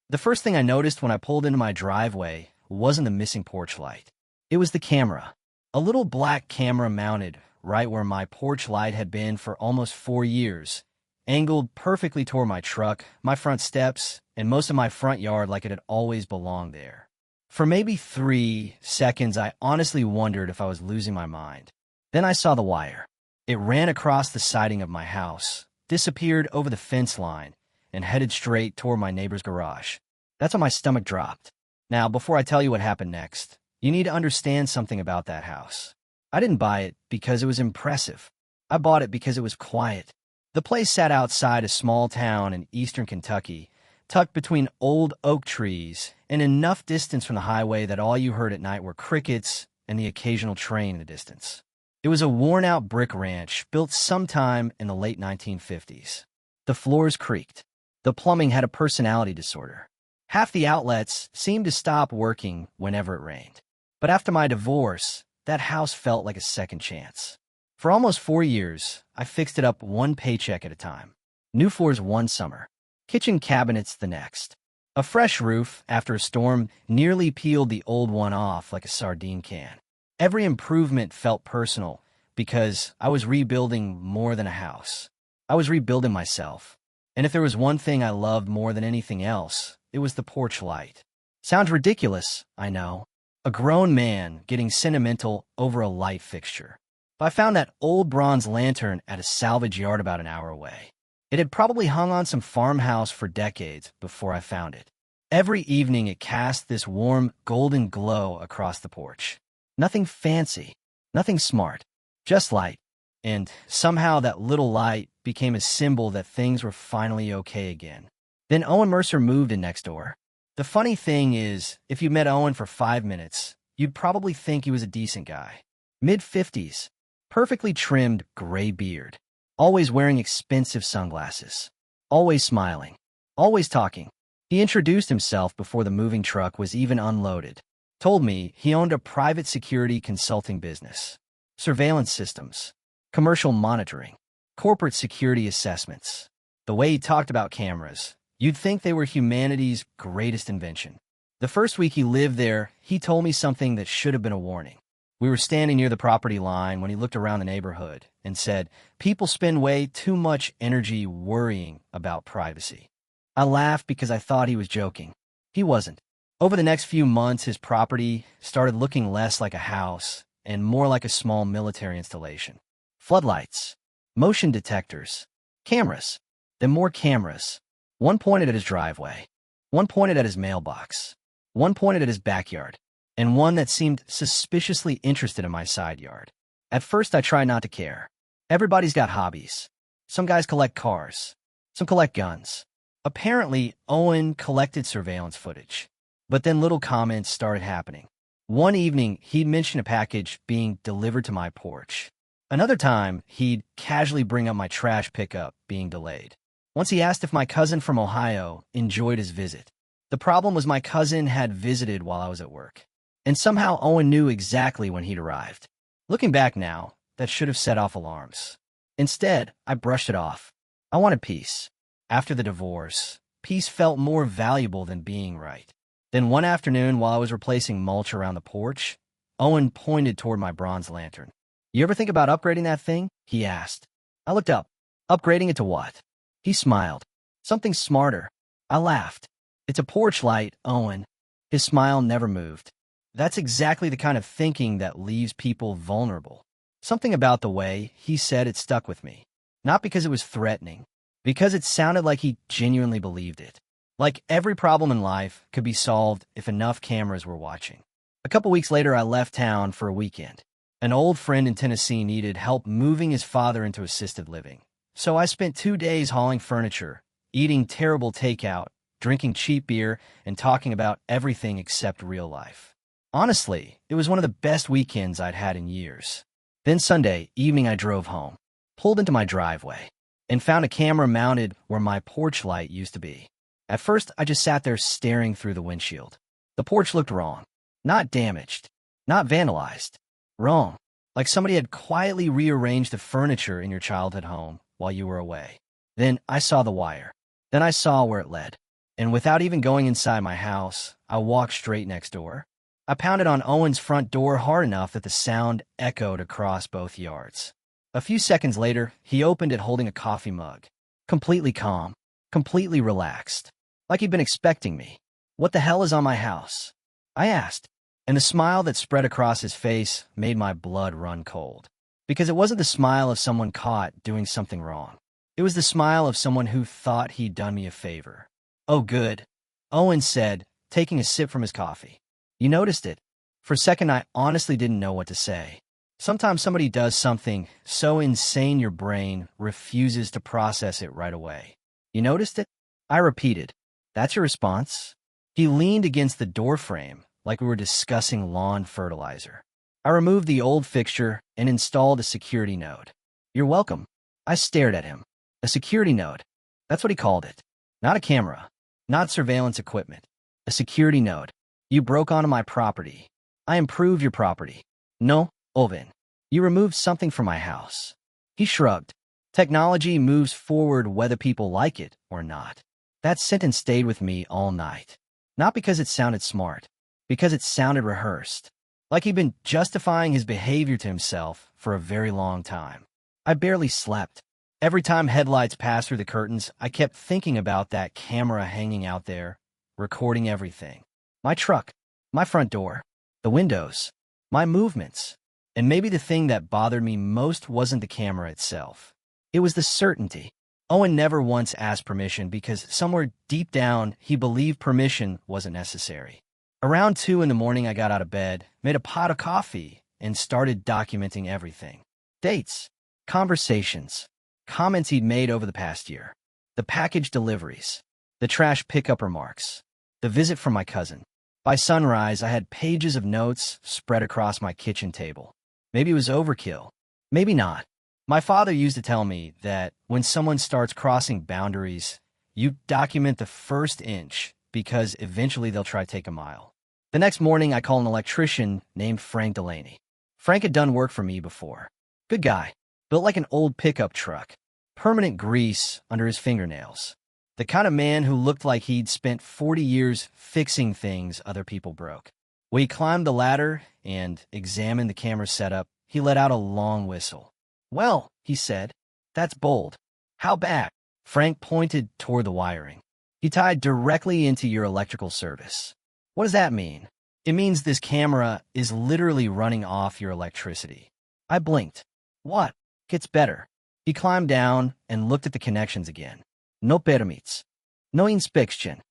The first thing I noticed when I pulled into my driveway wasn't the missing porch light. It was the camera. A little black camera mounted right where my porch light had been for almost 4 years, angled perfectly toward my truck, my front steps, and most of my front yard like it had always belonged there. For maybe 3 seconds, I honestly wondered if I was losing my mind. Then I saw the wire. It ran across the siding of my house, disappeared over the fence line, and headed straight toward my neighbor's garage. That's when my stomach dropped. Now, before I tell you what happened next, you need to understand something about that house. I didn't buy it because it was impressive. I bought it because it was quiet. The place sat outside a small town in eastern Kentucky, tucked between old oak trees and enough distance from the highway that all you heard at night were crickets and the occasional train in the distance. It was a worn-out brick ranch built sometime in the late 1950s. The floors creaked. The plumbing had a personality disorder. Half the outlets seemed to stop working whenever it rained. But after my divorce, that house felt like a second chance. For almost 4 years, I fixed it up one paycheck at a time. New floors one summer, kitchen cabinets the next. A fresh roof after a storm nearly peeled the old one off like a sardine can. Every improvement felt personal because I was rebuilding more than a house. I was rebuilding myself. And if there was one thing I loved more than anything else, it was the porch light. Sounds ridiculous, I know. A grown man getting sentimental over a light fixture. But I found that old bronze lantern at a salvage yard about an hour away. It had probably hung on some farmhouse for decades before I found it. Every evening it cast this warm, golden glow across the porch. Nothing fancy, nothing smart, just light. And somehow that little light became a symbol that things were finally okay again. Then Owen Mercer moved in next door. The funny thing is, if you met Owen for 5 minutes, you'd probably think he was a decent guy. Mid-50s, perfectly trimmed gray beard, always wearing expensive sunglasses, always smiling, always talking. He introduced himself before the moving truck was even unloaded. Told me he owned a private security consulting business, surveillance systems, commercial monitoring, corporate security assessments. The way he talked about cameras, you'd think they were humanity's greatest invention. The first week he lived there, he told me something that should have been a warning. We were standing near the property line when he looked around the neighborhood and said, "People spend way too much energy worrying about privacy." I laughed because I thought he was joking. He wasn't. Over the next few months, his property started looking less like a house and more like a small military installation. Floodlights, motion detectors, cameras, then more cameras. One pointed at his driveway, one pointed at his mailbox, one pointed at his backyard, and one that seemed suspiciously interested in my side yard. At first, I tried not to care. Everybody's got hobbies. Some guys collect cars, some collect guns. Apparently, Owen collected surveillance footage. But then little comments started happening. One evening, he'd mention a package being delivered to my porch. Another time, he'd casually bring up my trash pickup being delayed. Once he asked if my cousin from Ohio enjoyed his visit. The problem was my cousin had visited while I was at work. And somehow Owen knew exactly when he'd arrived. Looking back now, that should have set off alarms. Instead, I brushed it off. I wanted peace. After the divorce, peace felt more valuable than being right. Then one afternoon, while I was replacing mulch around the porch, Owen pointed toward my bronze lantern. "You ever think about upgrading that thing?" he asked. I looked up. "Upgrading it to what?" He smiled. "Something smarter." I laughed. "It's a porch light, Owen." His smile never moved. That's exactly the kind of thinking that leaves people vulnerable. Something about the way he said it stuck with me. Not because it was threatening, because it sounded like he genuinely believed it. Like every problem in life could be solved if enough cameras were watching. A couple weeks later, I left town for a weekend. An old friend in Tennessee needed help moving his father into assisted living. So I spent 2 days hauling furniture, eating terrible takeout, drinking cheap beer, and talking about everything except real life. Honestly, it was one of the best weekends I'd had in years. Then Sunday evening, I drove home, pulled into my driveway, and found a camera mounted where my porch light used to be. At first, I just sat there staring through the windshield. The porch looked wrong. Not damaged. Not vandalized. Wrong. Like somebody had quietly rearranged the furniture in your childhood home while you were away. Then I saw the wire. Then I saw where it led. And without even going inside my house, I walked straight next door. I pounded on Owen's front door hard enough that the sound echoed across both yards. A few seconds later, he opened it holding a coffee mug. Completely calm, completely relaxed, like he'd been expecting me. "What the hell is on my house?" I asked, and the smile that spread across his face made my blood run cold. Because it wasn't the smile of someone caught doing something wrong. It was the smile of someone who thought he'd done me a favor. "Oh, good," Owen said, taking a sip from his coffee. "You noticed it?" For a second, I honestly didn't know what to say. Sometimes somebody does something so insane your brain refuses to process it right away. "You noticed it?" I repeated. "That's your response?" He leaned against the doorframe like we were discussing lawn fertilizer. I removed the old fixture and installed a security node. "You're welcome." I stared at him. A security node. That's what he called it. Not a camera. Not surveillance equipment. A security node. "You broke onto my property. I improved your property." "No, Owen. You removed something from my house." He shrugged. Technology moves forward whether people like it or not. That sentence stayed with me all night. Not because it sounded smart, because it sounded rehearsed. Like he'd been justifying his behavior to himself for a very long time. I barely slept. Every time headlights passed through the curtains, I kept thinking about that camera hanging out there, recording everything. My truck, my front door, the windows, my movements. And maybe the thing that bothered me most wasn't the camera itself. It was the certainty. Owen never once asked permission because somewhere deep down he believed permission wasn't necessary. Around 2 in the morning I got out of bed, made a pot of coffee, and started documenting everything. Dates, conversations, comments he'd made over the past year, the package deliveries, the trash pickup remarks, the visit from my cousin. By sunrise, I had pages of notes spread across my kitchen table. Maybe it was overkill. Maybe not. My father used to tell me that when someone starts crossing boundaries, you document the first inch because eventually they'll try to take a mile. The next morning, I called an electrician named Frank Delaney. Frank had done work for me before. Good guy, built like an old pickup truck, permanent grease under his fingernails. The kind of man who looked like he'd spent 40 years fixing things other people broke. When he climbed the ladder and examined the camera setup, he let out a long whistle. "Well," he said, "that's bold." "How bad?" Frank pointed toward the wiring. "He tied directly into your electrical service." "What does that mean?" "It means this camera is literally running off your electricity." I blinked. "What?" "Gets better." He climbed down and looked at the connections again. "No permits. No inspection.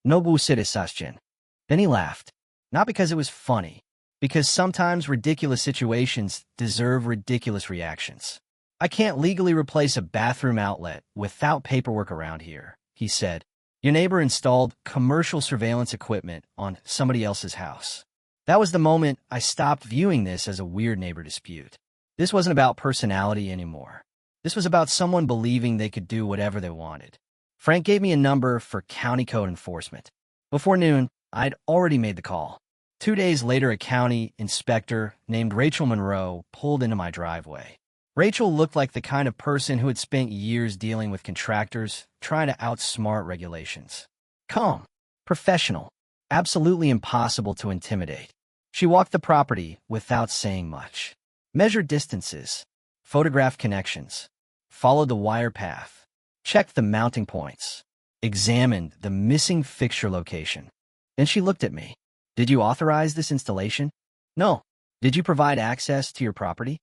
No buceresation." Then he laughed. Not because it was funny, because sometimes ridiculous situations deserve ridiculous reactions. "I can't legally replace a bathroom outlet without paperwork around here," he said. "Your neighbor installed commercial surveillance equipment on somebody else's house." That was the moment I stopped viewing this as a weird neighbor dispute. This wasn't about personality anymore. This was about someone believing they could do whatever they wanted. Frank gave me a number for county code enforcement. Before noon, I'd already made the call. 2 days later, a county inspector named Rachel Monroe pulled into my driveway. Rachel looked like the kind of person who had spent years dealing with contractors, trying to outsmart regulations. Calm, professional, absolutely impossible to intimidate. She walked the property without saying much. Measured distances, photographed connections, followed the wire path, checked the mounting points, examined the missing fixture location. Then she looked at me. "Did you authorize this installation?" "No." "Did you provide access to your property?"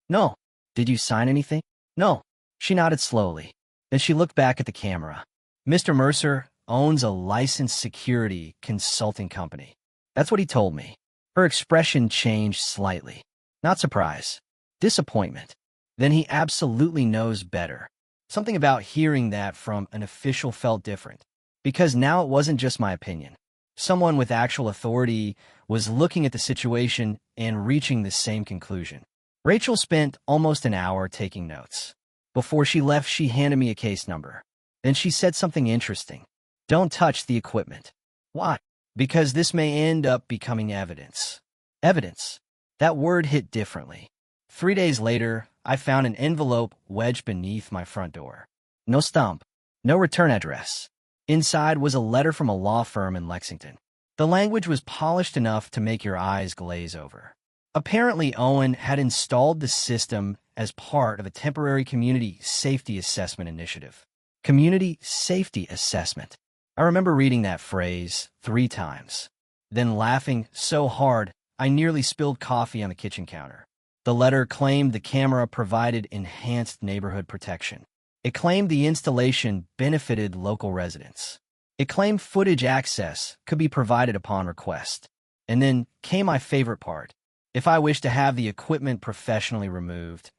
"No." "Did you sign anything?" "No." She nodded slowly. Then she looked back at the camera. "Mr. Mercer owns a licensed security consulting company." That's what he told me. Her expression changed slightly. Not surprise. Disappointment. Then he absolutely knows better. Something about hearing that from an official felt different. Because now it wasn't just my opinion. Someone with actual authority was looking at the situation and reaching the same conclusion. Rachel spent almost an hour taking notes. Before she left, she handed me a case number. Then she said something interesting. "Don't touch the equipment." "Why?" "Because this may end up becoming evidence." Evidence. That word hit differently. 3 days later, I found an envelope wedged beneath my front door. No stamp. No return address. Inside was a letter from a law firm in Lexington. The language was polished enough to make your eyes glaze over. Apparently, Owen had installed the system as part of a temporary community safety assessment initiative. Community safety assessment. I remember reading that phrase 3 times, then laughing so hard I nearly spilled coffee on the kitchen counter. The letter claimed the camera provided enhanced neighborhood protection. It claimed the installation benefited local residents. It claimed footage access could be provided upon request. And then came my favorite part. If I wished to have the equipment professionally removed,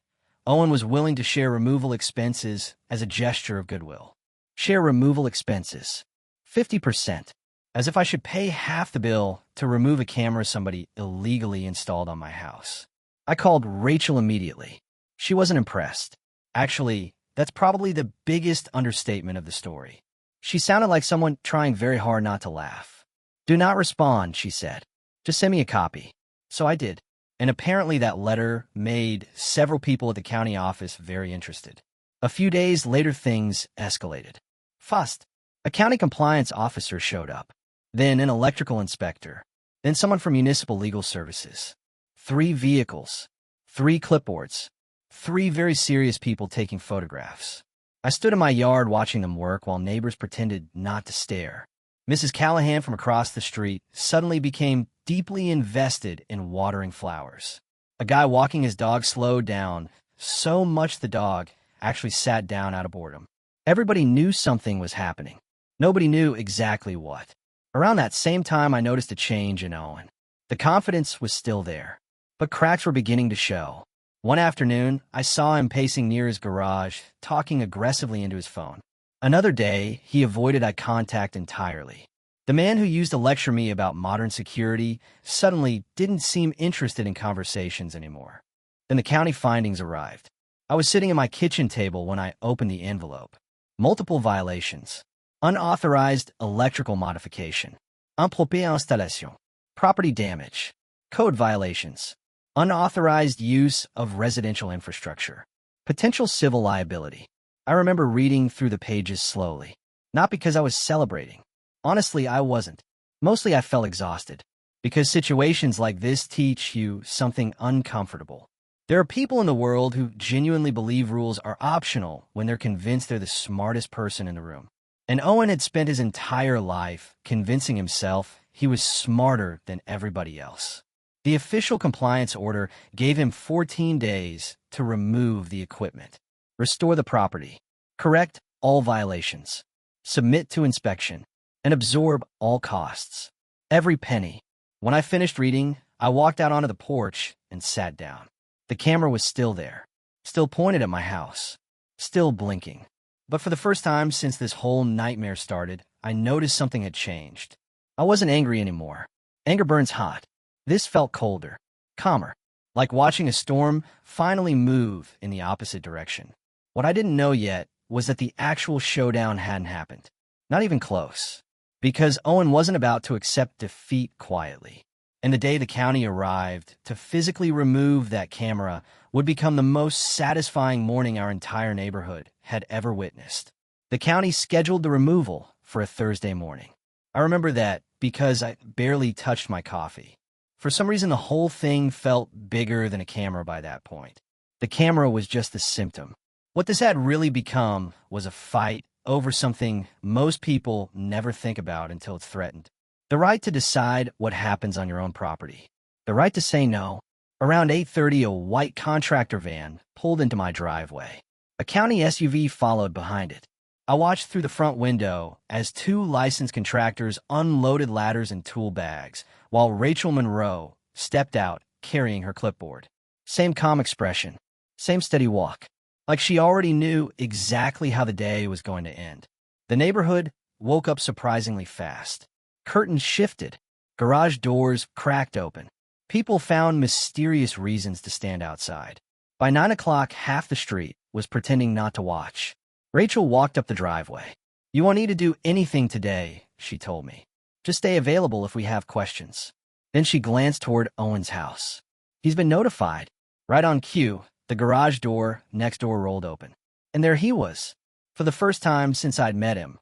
Owen was willing to share removal expenses as a gesture of goodwill. Share removal expenses. 50%. As if I should pay half the bill to remove a camera somebody illegally installed on my house. I called Rachel immediately. She wasn't impressed. Actually, that's probably the biggest understatement of the story. She sounded like someone trying very hard not to laugh. "Do not respond," she said. "Just send me a copy." So I did. And apparently that letter made several people at the county office very interested. A few days later, things escalated. First, a county compliance officer showed up, then an electrical inspector, then someone from municipal legal services. 3 vehicles, 3 clipboards, 3 very serious people taking photographs. I stood in my yard watching them work while neighbors pretended not to stare. Mrs. Callahan from across the street suddenly became deeply invested in watering flowers. A guy walking his dog slowed down so much the dog actually sat down out of boredom. Everybody knew something was happening. Nobody knew exactly what. Around that same time, I noticed a change in Owen. The confidence was still there, but cracks were beginning to show. One afternoon, I saw him pacing near his garage, talking aggressively into his phone. Another day, he avoided eye contact entirely. The man who used to lecture me about modern security suddenly didn't seem interested in conversations anymore. Then the county findings arrived. I was sitting at my kitchen table when I opened the envelope. Multiple violations. Unauthorized electrical modification. Impropre installation. Property damage. Code violations. Unauthorized use of residential infrastructure. Potential civil liability. I remember reading through the pages slowly. Not because I was celebrating. Honestly, I wasn't. Mostly I felt exhausted. Because situations like this teach you something uncomfortable. There are people in the world who genuinely believe rules are optional when they're convinced they're the smartest person in the room. And Owen had spent his entire life convincing himself he was smarter than everybody else. The official compliance order gave him 14 days to remove the equipment, restore the property, correct all violations, submit to inspection, and absorb all costs. Every penny. When I finished reading, I walked out onto the porch and sat down. The camera was still there, still pointed at my house, still blinking. But for the first time since this whole nightmare started, I noticed something had changed. I wasn't angry anymore. Anger burns hot. This felt colder, calmer, like watching a storm finally move in the opposite direction. What I didn't know yet was that the actual showdown hadn't happened. Not even close. Because Owen wasn't about to accept defeat quietly. And the day the county arrived to physically remove that camera would become the most satisfying morning our entire neighborhood had ever witnessed. The county scheduled the removal for a Thursday morning. I remember that because I barely touched my coffee. For some reason, the whole thing felt bigger than a camera by that point. The camera was just the symptom. What this had really become was a fight over something most people never think about until it's threatened. The right to decide what happens on your own property. The right to say no. Around 8:30, a white contractor van pulled into my driveway. A county SUV followed behind it. I watched through the front window as 2 licensed contractors unloaded ladders and tool bags, while Rachel Monroe stepped out carrying her clipboard. Same calm expression, same steady walk, like she already knew exactly how the day was going to end. The neighborhood woke up surprisingly fast. Curtains shifted, garage doors cracked open. People found mysterious reasons to stand outside. By 9 o'clock, half the street was pretending not to watch. Rachel walked up the driveway. "You won't need to do anything today," she told me. "Just stay available if we have questions." Then she glanced toward Owen's house. He's been notified. Right on cue, the garage door next door rolled open. And there he was. For the first time since I'd met him,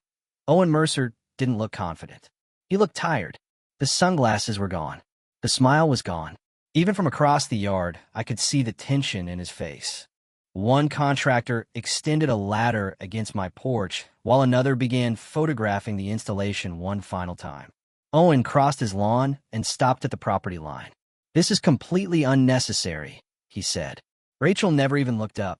Owen Mercer didn't look confident. He looked tired. The sunglasses were gone. The smile was gone. Even from across the yard, I could see the tension in his face. One contractor extended a ladder against my porch, while another began photographing the installation one final time. Owen crossed his lawn and stopped at the property line. "This is completely unnecessary," he said. Rachel never even looked up.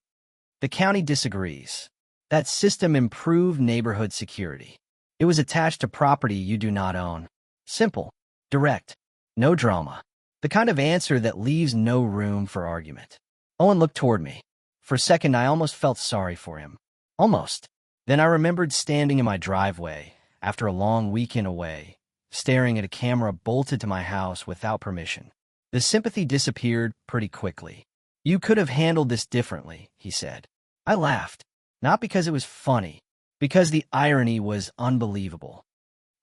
"The county disagrees. That system improved neighborhood security. It was attached to property you do not own. Simple, direct, no drama. The kind of answer that leaves no room for argument." Owen looked toward me. For a second, I almost felt sorry for him. Almost. Then I remembered standing in my driveway, after a long weekend away, staring at a camera bolted to my house without permission. The sympathy disappeared pretty quickly. "You could have handled this differently," he said. I laughed, not because it was funny, because the irony was unbelievable.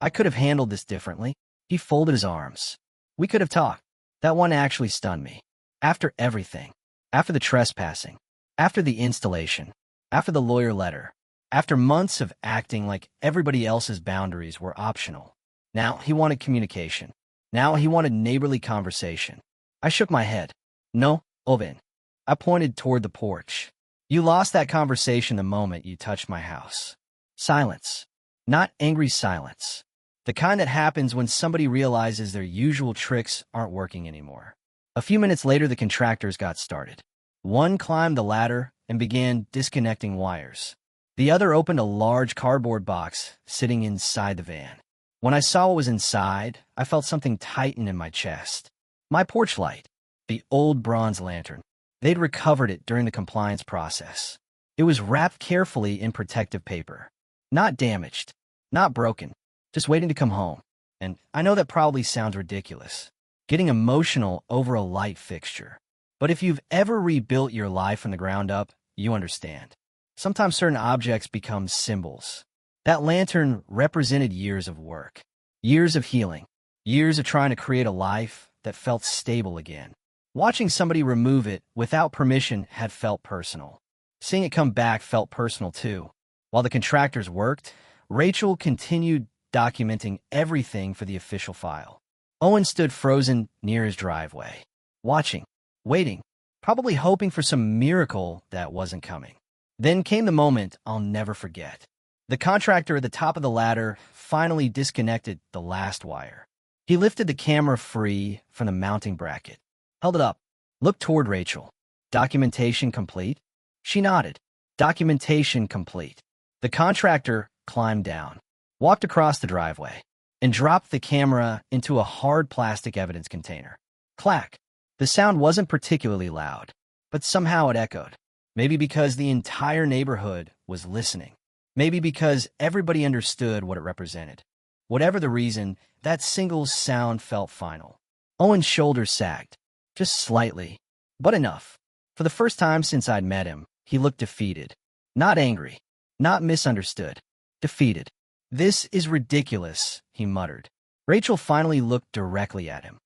"I could have handled this differently." He folded his arms. "We could have talked." That one actually stunned me. After everything, after the trespassing, after the installation, after the lawyer letter, after months of acting like everybody else's boundaries were optional, now he wanted communication. Now he wanted neighborly conversation. I shook my head. "No, Owen." I pointed toward the porch. "You lost that conversation the moment you touched my house." Silence. Not angry silence. The kind that happens when somebody realizes their usual tricks aren't working anymore. A few minutes later, the contractors got started. One climbed the ladder and began disconnecting wires. The other opened a large cardboard box sitting inside the van. When I saw what was inside, I felt something tighten in my chest. My porch light. The old bronze lantern. They'd recovered it during the compliance process. It was wrapped carefully in protective paper. Not damaged. Not broken. Just waiting to come home. And I know that probably sounds ridiculous, getting emotional over a light fixture. But if you've ever rebuilt your life from the ground up, you understand. Sometimes certain objects become symbols. That lantern represented years of work, years of healing, years of trying to create a life that felt stable again. Watching somebody remove it without permission had felt personal. Seeing it come back felt personal too. While the contractors worked, Rachel continued documenting everything for the official file. Owen stood frozen near his driveway, watching, waiting, probably hoping for some miracle that wasn't coming. Then came the moment I'll never forget. The contractor at the top of the ladder finally disconnected the last wire. He lifted the camera free from the mounting bracket, held it up, looked toward Rachel. "Documentation complete?" She nodded. "Documentation complete." The contractor climbed down, walked across the driveway, and dropped the camera into a hard plastic evidence container. Clack. The sound wasn't particularly loud, but somehow it echoed. Maybe because the entire neighborhood was listening. Maybe because everybody understood what it represented. Whatever the reason, that single sound felt final. Owen's shoulders sagged, just slightly, but enough. For the first time since I'd met him, he looked defeated. Not angry, not misunderstood. Defeated. "This is ridiculous," he muttered. Rachel finally looked directly at him.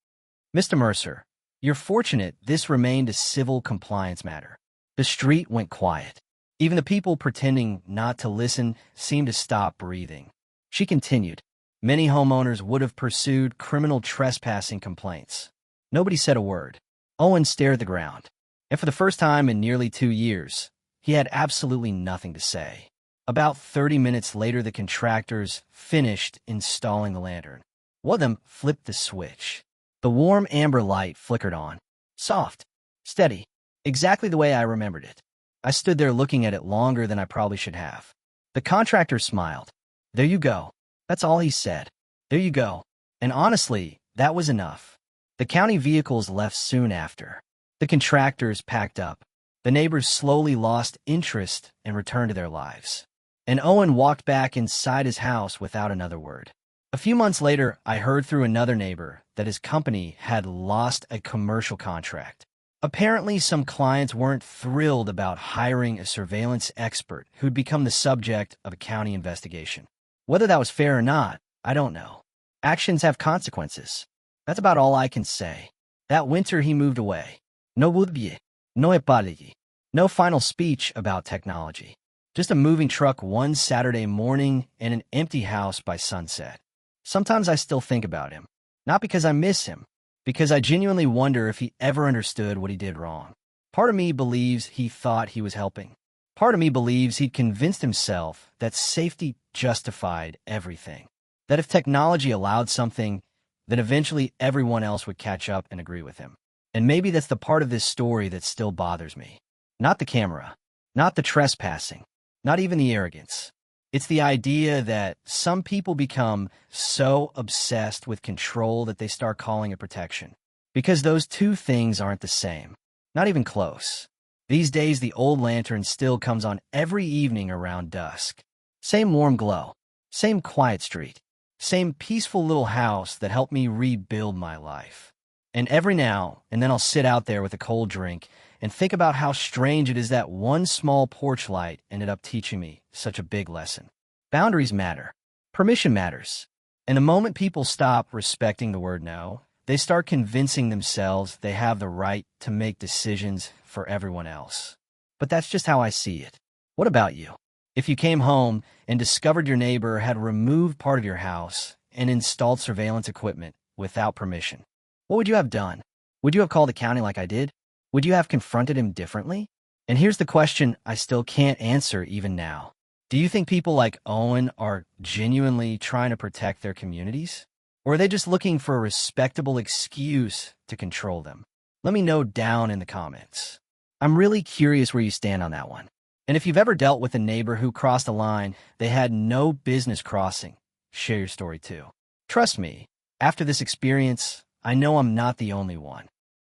"Mr. Mercer, you're fortunate this remained a civil compliance matter." The street went quiet. Even the people pretending not to listen seemed to stop breathing. She continued. "Many homeowners would have pursued criminal trespassing complaints." Nobody said a word. Owen stared at the ground. And for the first time in nearly 2 years, he had absolutely nothing to say. About 30 minutes later, the contractors finished installing the lantern. One of them flipped the switch. The warm amber light flickered on. Soft. Steady. Exactly the way I remembered it. I stood there looking at it longer than I probably should have. The contractor smiled. "There you go." That's all he said. "There you go." And honestly, that was enough. The county vehicles left soon after. The contractors packed up. The neighbors slowly lost interest and returned to their lives. And Owen walked back inside his house without another word. A few months later, I heard through another neighbor that his company had lost a commercial contract. Apparently, some clients weren't thrilled about hiring a surveillance expert who'd become the subject of a county investigation. Whether that was fair or not, I don't know. Actions have consequences. That's about all I can say. That winter, he moved away. No would-be, no epology, no final speech about technology. Just a moving truck one Saturday morning and an empty house by sunset. Sometimes I still think about him. Not because I miss him, because I genuinely wonder if he ever understood what he did wrong. Part of me believes he thought he was helping. Part of me believes he'd convinced himself that safety justified everything. That if technology allowed something, then eventually everyone else would catch up and agree with him. And maybe that's the part of this story that still bothers me. Not the camera, not the trespassing, not even the arrogance. It's the idea that some people become so obsessed with control that they start calling it protection. Because those two things aren't the same. Not even close. These days, the old lantern still comes on every evening around dusk. Same warm glow. Same quiet street. Same peaceful little house that helped me rebuild my life. And every now and then I'll sit out there with a cold drink and think about how strange it is that one small porch light ended up teaching me such a big lesson. Boundaries matter. Permission matters. And the moment people stop respecting the word no, they start convincing themselves they have the right to make decisions for everyone else. But that's just how I see it. What about you? If you came home and discovered your neighbor had removed part of your house and installed surveillance equipment without permission, what would you have done? Would you have called the county like I did? Would you have confronted him differently? And here's the question I still can't answer even now. Do you think people like Owen are genuinely trying to protect their communities? Or are they just looking for a respectable excuse to control them? Let me know down in the comments. I'm really curious where you stand on that one. And if you've ever dealt with a neighbor who crossed a line they had no business crossing, share your story too. Trust me, after this experience, I know I'm not the only one.